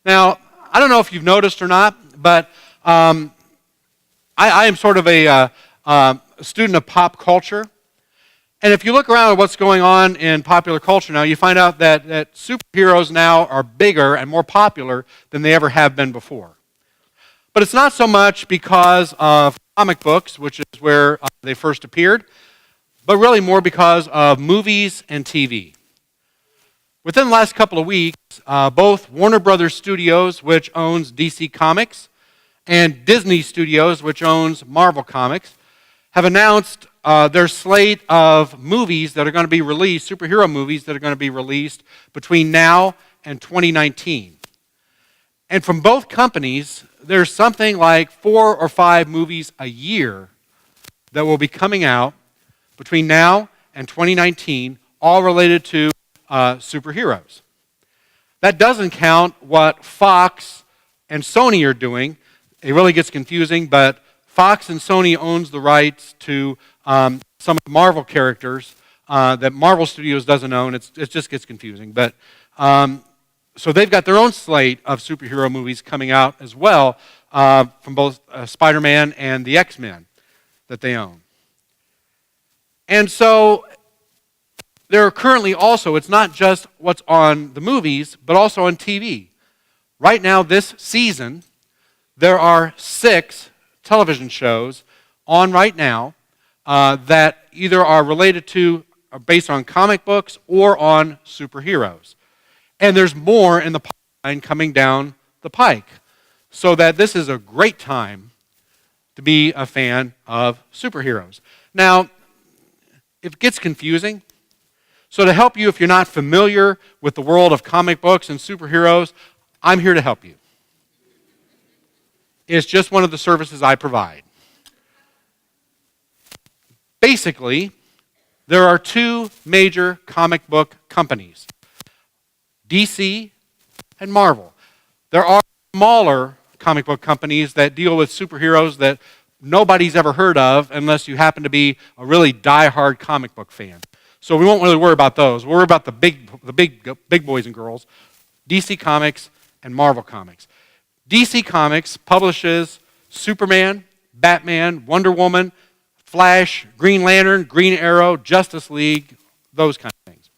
Now, I don't know if you've noticed or not, but I am sort of a student of pop culture. And if you look around at what's going on in popular culture now, you find out that superheroes now are bigger and more popular than they ever have been before. But it's not so much because of comic books, which is where they first appeared, but really more because of movies and TV. Within the last couple of weeks, both Warner Brothers Studios, which owns DC Comics, and Disney Studios, which owns Marvel Comics, have announced their slate of movies that are going to be released, superhero movies that are going to be released between now and 2019. And from both companies, there's something like 4 or 5 movies a year that will be coming out between now and 2019, all related to superheroes. That doesn't count what Fox and Sony are doing. It really gets confusing, but Fox and Sony owns the rights to some of the Marvel characters that Marvel Studios doesn't own. It just gets confusing. But so they've got their own slate of superhero movies coming out as well from both Spider-Man and the X-Men that they own. And so there are currently also, it's not just what's on the movies, but also on TV. Right now, this season, there are 6 television shows on right now that either are related to, are based on comic books or on superheroes. And there's more in the pipeline coming down the pike. So that this is a great time to be a fan of superheroes. Now, it gets confusing. So to help you, if you're not familiar with the world of comic books and superheroes, I'm here to help you. It's just one of the services I provide. Basically, there are 2 major comic book companies, DC and Marvel. There are smaller comic book companies that deal with superheroes that nobody's ever heard of unless you happen to be a really die-hard comic book fan. So we won't really worry about those. We'll worry about the big boys and girls, DC Comics and Marvel Comics. DC Comics publishes Superman, Batman, Wonder Woman, Flash, Green Lantern, Green Arrow, Justice League, those kind of things.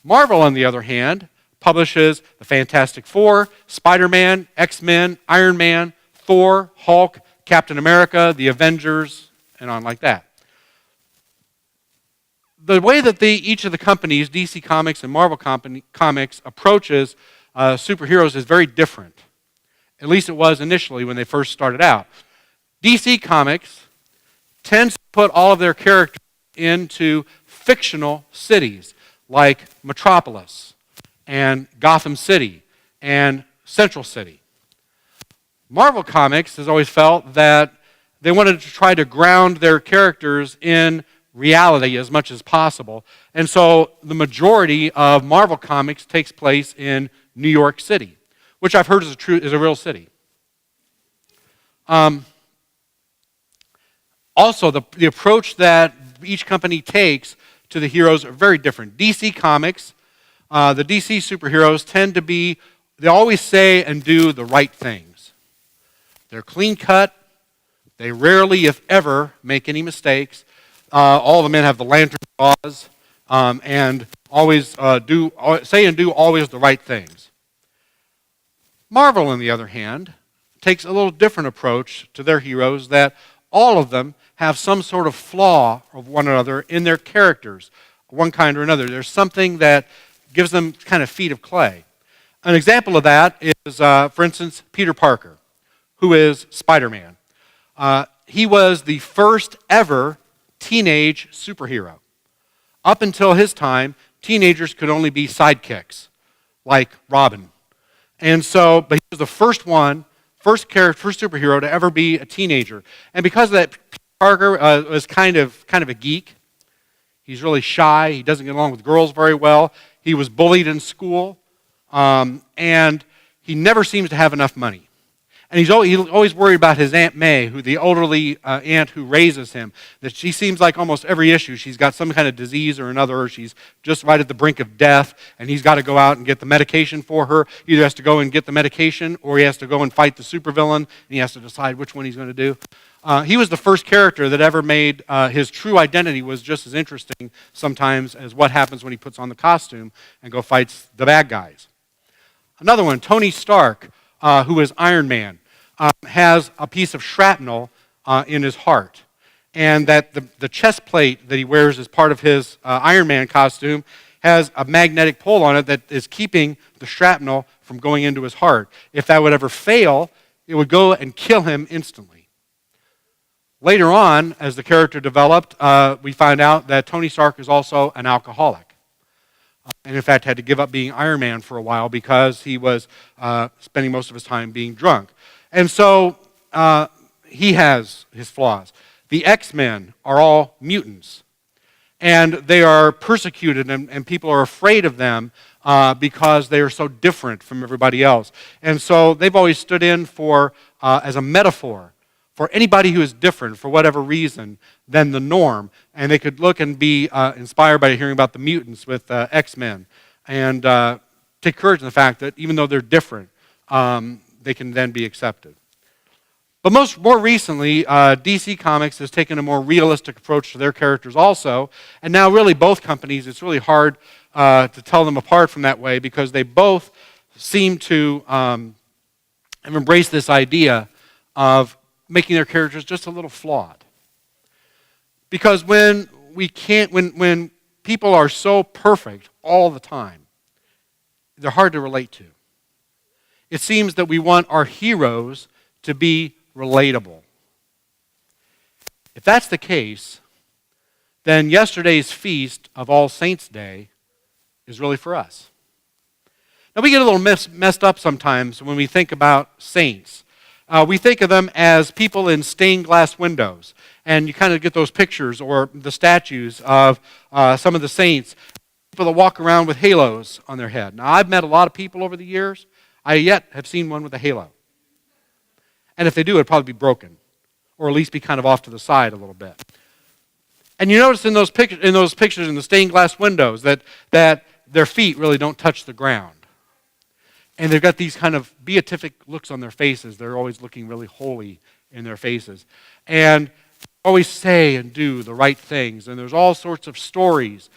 Marvel, on the other hand, publishes the Fantastic Four, Spider-Man, X-Men, Iron Man, Thor, Hulk, Captain America, the Avengers, and on like that. The way that each of the companies, DC Comics and Marvel Comics, approaches superheroes is very different. At least it was initially when they first started out. DC Comics tends to put all of their characters into fictional cities like Metropolis and Gotham City and Central City. Marvel Comics has always felt that they wanted to try to ground their characters in reality as much as possible. And so the majority of Marvel Comics takes place in New York City, which I've heard is a real city. Also, the approach that each company takes to the heroes are very different. DC Comics, the DC superheroes tend to be, they always say and do the right things. They're clean cut. They rarely, if ever, make any mistakes. All the men have the lantern jaws and always say and do always the right things. Marvel, on the other hand, takes a little different approach to their heroes, that all of them have some sort of flaw of one another in their characters, one kind or another. There's something that gives them kind of feet of clay. An example of that is, for instance, Peter Parker, who is Spider-Man. He was the first ever teenage superhero. Up until his time, teenagers could only be sidekicks, like Robin. And so, but he was the first superhero to ever be a teenager. And because of that, Peter Parker was kind of a geek. He's really shy. He doesn't get along with girls very well. He was bullied in school. And he never seems to have enough money. And he's always worried about his Aunt May, who the elderly aunt who raises him, that she seems like almost every issue she's got some kind of disease or another, or she's just right at the brink of death, and he's got to go out and get the medication for her. He either has to go and get the medication, or he has to go and fight the supervillain, and he has to decide which one he's going to do. He was the first character that ever made his true identity was just as interesting sometimes as what happens when he puts on the costume and go fights the bad guys. Another one, Tony Stark, who is Iron Man, has a piece of shrapnel in his heart. And that the chest plate that he wears as part of his Iron Man costume has a magnetic pole on it that is keeping the shrapnel from going into his heart. If that would ever fail, it would go and kill him instantly. Later on, as the character developed, we find out that Tony Stark is also an alcoholic. And in fact had to give up being Iron Man for a while because he was spending most of his time being drunk. And so he has his flaws. The X-Men are all mutants. And they are persecuted and people are afraid of them because they are so different from everybody else. And so they've always stood in for, as a metaphor, for anybody who is different for whatever reason than the norm. And they could look and be inspired by hearing about the mutants with X-Men and take courage in the fact that even though they're different, they can then be accepted. But more recently, DC Comics has taken a more realistic approach to their characters also. And now really both companies, it's really hard to tell them apart from that way because they both seem to have embraced this idea of making their characters just a little flawed. Because when people are so perfect all the time, they're hard to relate to. It seems that we want our heroes to be relatable. If that's the case, then yesterday's feast of All Saints' Day is really for us. Now we get a little messed up sometimes when we think about saints. We think of them as people in stained glass windows. And you kind of get those pictures or the statues of some of the saints, people that walk around with halos on their head. Now, I've met a lot of people over the years. I yet have seen one with a halo. And if they do, it'd probably be broken, or at least be kind of off to the side a little bit. And you notice in those pictures in the stained glass windows that their feet really don't touch the ground. And they've got these kind of beatific looks on their faces. They're always looking really holy in their faces. And always say and do the right things. And there's all sorts of stories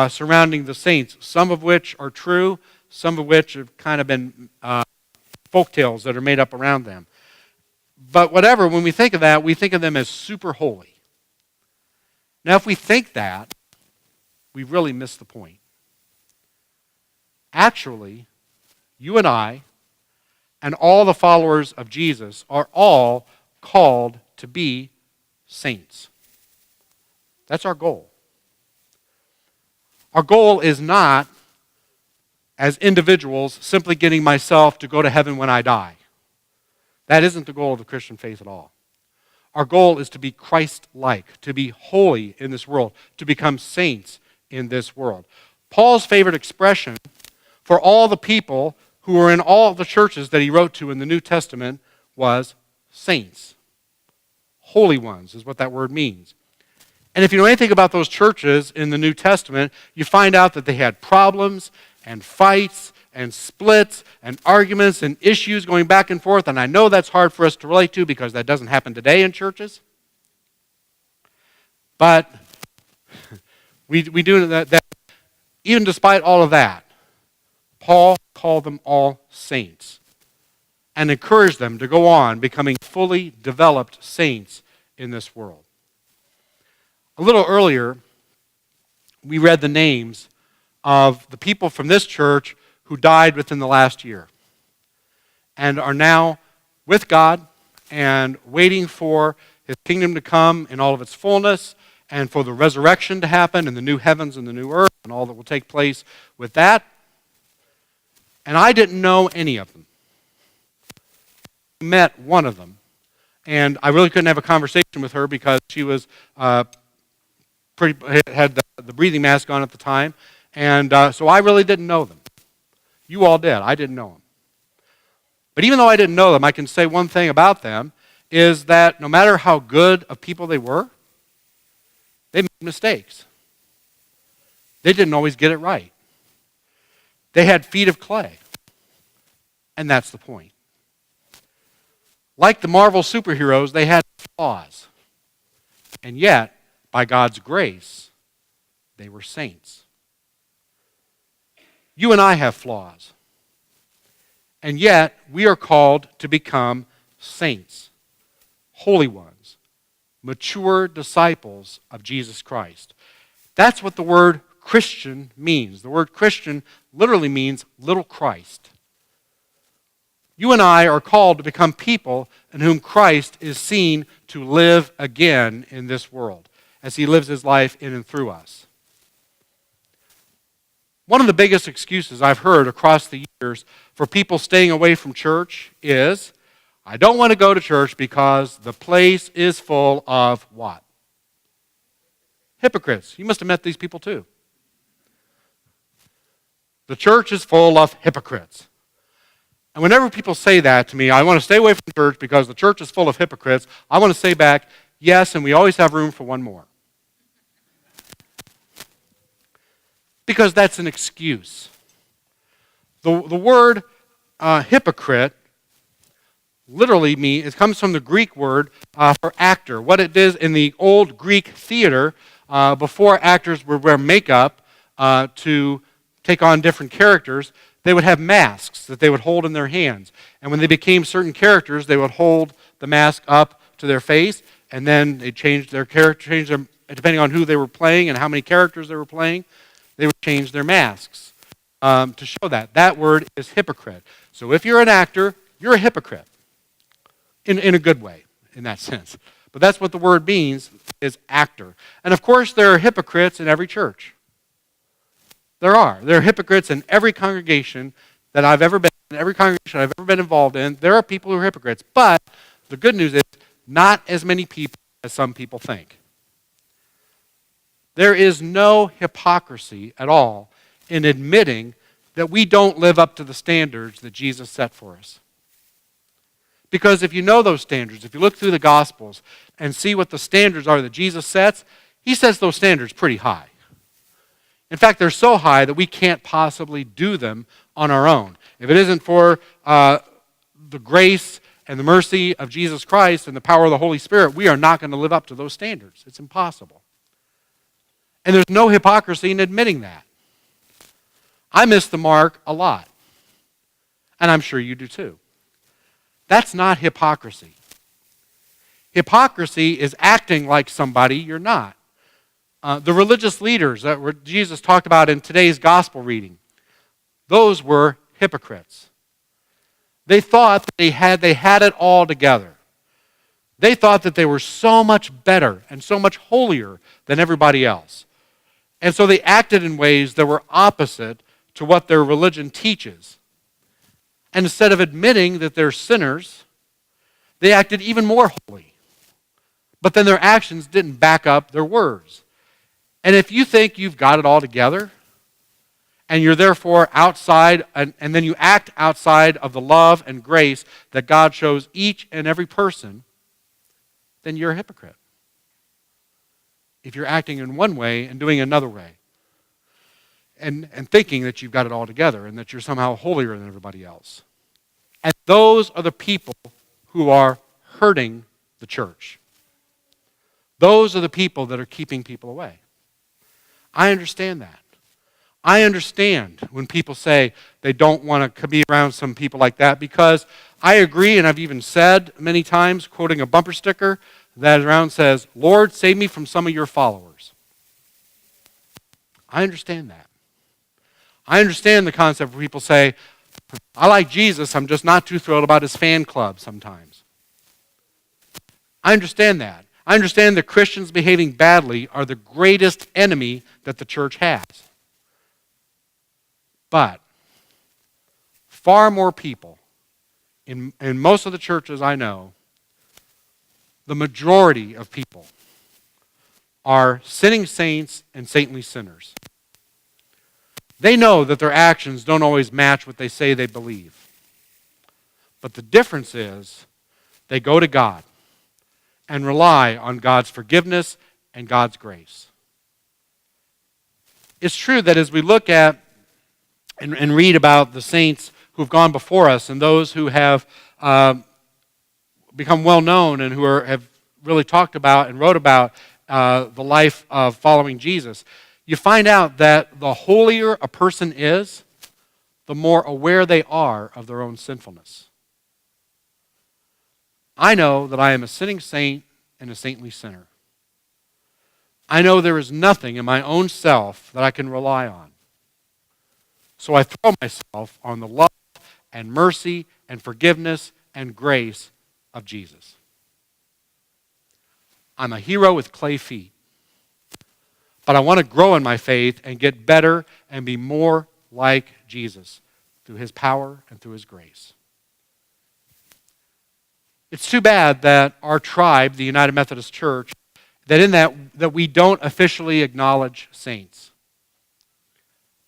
surrounding the saints, some of which are true, some of which have kind of been folk tales that are made up around them. But whatever, when we think of that, we think of them as super holy. Now, if we think that, we really miss the point. Actually, you and I and all the followers of Jesus are all called to be saints. That's our goal. Our goal is not, as individuals, simply getting myself to go to heaven when I die. That isn't the goal of the Christian faith at all. Our goal is to be Christ-like, to be holy in this world, to become saints in this world. Paul's favorite expression for all the people who were in all the churches that he wrote to in the New Testament was saints. Holy ones is what that word means. And if you know anything about those churches in the New Testament, you find out that they had problems and fights and splits and arguments and issues going back and forth. And I know that's hard for us to relate to because that doesn't happen today in churches. But we do that. Even despite all of that, Paul called them all saints and encouraged them to go on becoming fully developed saints in this world. A little earlier, we read the names of the people from this church who died within the last year and are now with God and waiting for His kingdom to come in all of its fullness and for the resurrection to happen and the new heavens and the new earth and all that will take place with that. And I didn't know any of them. I met one of them, and I really couldn't have a conversation with her because she was had the breathing mask on at the time, and so I really didn't know them. You all did. I didn't know them. But even though I didn't know them, I can say one thing about them is that no matter how good of people they were, they made mistakes. They didn't always get it right. They had feet of clay. And that's the point. Like the Marvel superheroes, they had flaws. And yet, by God's grace, they were saints. You and I have flaws. And yet, we are called to become saints, holy ones, mature disciples of Jesus Christ. That's what the word Christian means. The word Christian literally means little Christ. You and I are called to become people in whom Christ is seen to live again in this world as he lives his life in and through us. One of the biggest excuses I've heard across the years for people staying away from church is, I don't want to go to church because the place is full of what? Hypocrites. You must have met these people too. The church is full of hypocrites. And whenever people say that to me, I want to stay away from church because the church is full of hypocrites, I want to say back, yes, and we always have room for one more. Because that's an excuse. The word hypocrite literally means, it comes from the Greek word for actor. What it is in the old Greek theater, before actors would wear makeup to take on different characters, they would have masks that they would hold in their hands. And when they became certain characters, they would hold the mask up to their face, and then they changed their character, depending on who they were playing and how many characters they were playing, they would change their masks to show that. That word is hypocrite. So if you're an actor, you're a hypocrite. In a good way, in that sense. But that's what the word means, is actor. And of course, there are hypocrites in every church. There are. There are hypocrites in every congregation that I've ever been in, every congregation I've ever been involved in. There are people who are hypocrites. But the good news is, not as many people as some people think. There is no hypocrisy at all in admitting that we don't live up to the standards that Jesus set for us. Because if you know those standards, if you look through the Gospels and see what the standards are that Jesus sets, he sets those standards pretty high. In fact, they're so high that we can't possibly do them on our own. If it isn't for the grace and the mercy of Jesus Christ and the power of the Holy Spirit, we are not going to live up to those standards. It's impossible. And there's no hypocrisy in admitting that. I miss the mark a lot. And I'm sure you do too. That's not hypocrisy. Hypocrisy is acting like somebody you're not. The religious leaders that Jesus talked about in today's gospel reading, those were hypocrites. They thought that they had it all together. They thought that they were so much better and so much holier than everybody else. And so they acted in ways that were opposite to what their religion teaches. And instead of admitting that they're sinners, they acted even more holy. But then their actions didn't back up their words. And if you think you've got it all together, and you're therefore outside, and then you act outside of the love and grace that God shows each and every person, then you're a hypocrite. If you're acting in one way and doing another way, and thinking that you've got it all together and that you're somehow holier than everybody else. And those are the people who are hurting the church. Those are the people that are keeping people away. I understand that. I understand when people say they don't want to be around some people like that, because I agree, and I've even said many times, quoting a bumper sticker that around says, "Lord, save me from some of your followers." I understand that. I understand the concept where people say, "I like Jesus, I'm just not too thrilled about his fan club sometimes." I understand that. I understand that Christians behaving badly are the greatest enemy that the church has. But far more people, in most of the churches I know, the majority of people are sinning saints and saintly sinners. They know that their actions don't always match what they say they believe. But the difference is they go to God and rely on God's forgiveness and God's grace. It's true that as we look at and read about the saints who've gone before us and those who have become well known and who have really talked about and wrote about the life of following Jesus, you find out that the holier a person is, the more aware they are of their own sinfulness. I know that I am a sinning saint and a saintly sinner. I know there is nothing in my own self that I can rely on. So I throw myself on the love and mercy and forgiveness and grace of Jesus. I'm a hero with clay feet, but I want to grow in my faith and get better and be more like Jesus through his power and through his grace. It's too bad that our tribe, the United Methodist Church, that we don't officially acknowledge saints.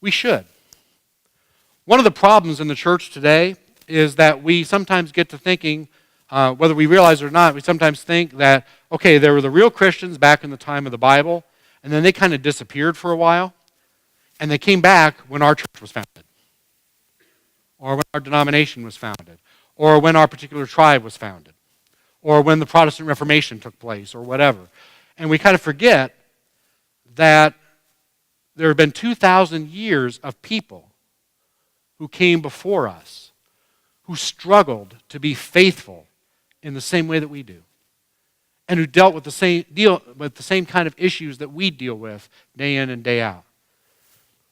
We should. One of the problems in the church today is that we sometimes get to thinking, whether we realize it or not, we sometimes think that, okay, there were the real Christians back in the time of the Bible, and then they kind of disappeared for a while, and they came back when our church was founded, or when our denomination was founded, or when our particular tribe was founded, or when the Protestant Reformation took place, or whatever. And we kind of forget that there have been 2,000 years of people who came before us, who struggled to be faithful in the same way that we do, and who dealt with the same kind of issues that we deal with day in and day out.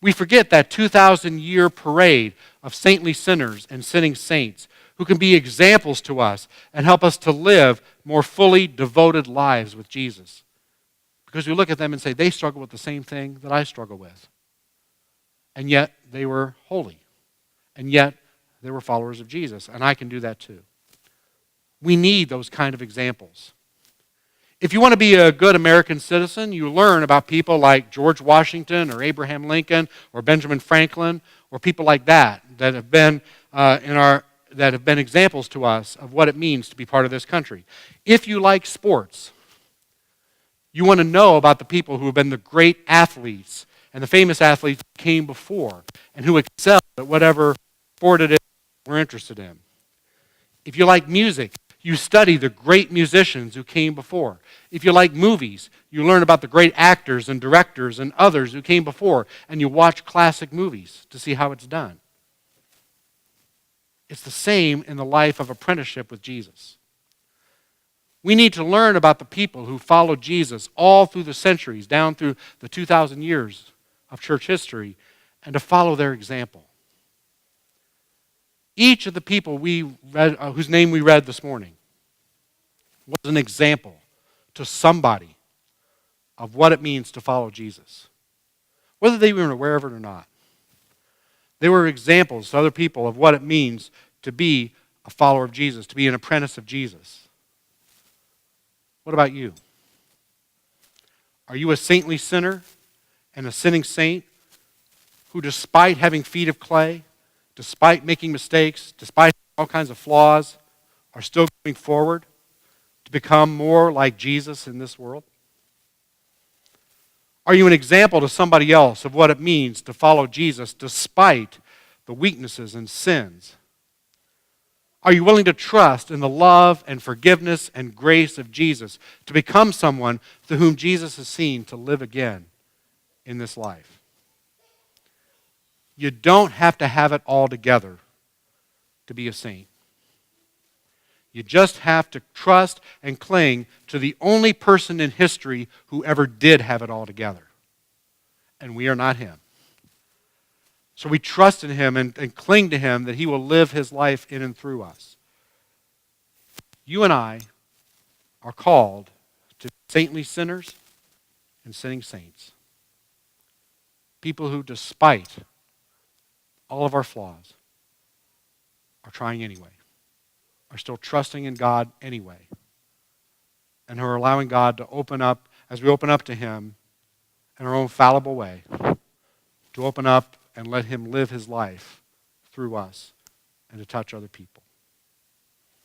We forget that 2,000-year parade of saintly sinners and sinning saints who can be examples to us and help us to live more fully devoted lives with Jesus. Because we look at them and say, they struggle with the same thing that I struggle with. And yet they were holy. And yet they were followers of Jesus. And I can do that too. We need those kind of examples. If you want to be a good American citizen, you learn about people like George Washington or Abraham Lincoln or Benjamin Franklin or people like that have been that have been examples to us of what it means to be part of this country. If you like sports, you want to know about the people who have been the great athletes and the famous athletes who came before and who excelled at whatever sport it is we're interested in. If you like music, you study the great musicians who came before. If you like movies, you learn about the great actors and directors and others who came before, and you watch classic movies to see how it's done. It's the same in the life of apprenticeship with Jesus. We need to learn about the people who followed Jesus all through the centuries, down through the 2,000 years of church history, and to follow their example. Each of the people we read, whose name we read this morning was an example to somebody of what it means to follow Jesus, whether they were aware of it or not. They were examples to other people of what it means to be a follower of Jesus, to be an apprentice of Jesus. What about you? Are you a saintly sinner and a sinning saint who, despite having feet of clay, despite making mistakes, despite all kinds of flaws, are still going forward to become more like Jesus in this world? Are you an example to somebody else of what it means to follow Jesus despite the weaknesses and sins? Are you willing to trust in the love and forgiveness and grace of Jesus to become someone through whom Jesus is seen to live again in this life? You don't have to have it all together to be a saint. You just have to trust and cling to the only person in history who ever did have it all together. And we are not him. So we trust in him and cling to him that he will live his life in and through us. You and I are called to saintly sinners and sinning saints. People who, despite all of our flaws, are trying anyway, are still trusting in God anyway, and who are allowing God to open up, as we open up to him in our own fallible way, to open up and let him live his life through us and to touch other people.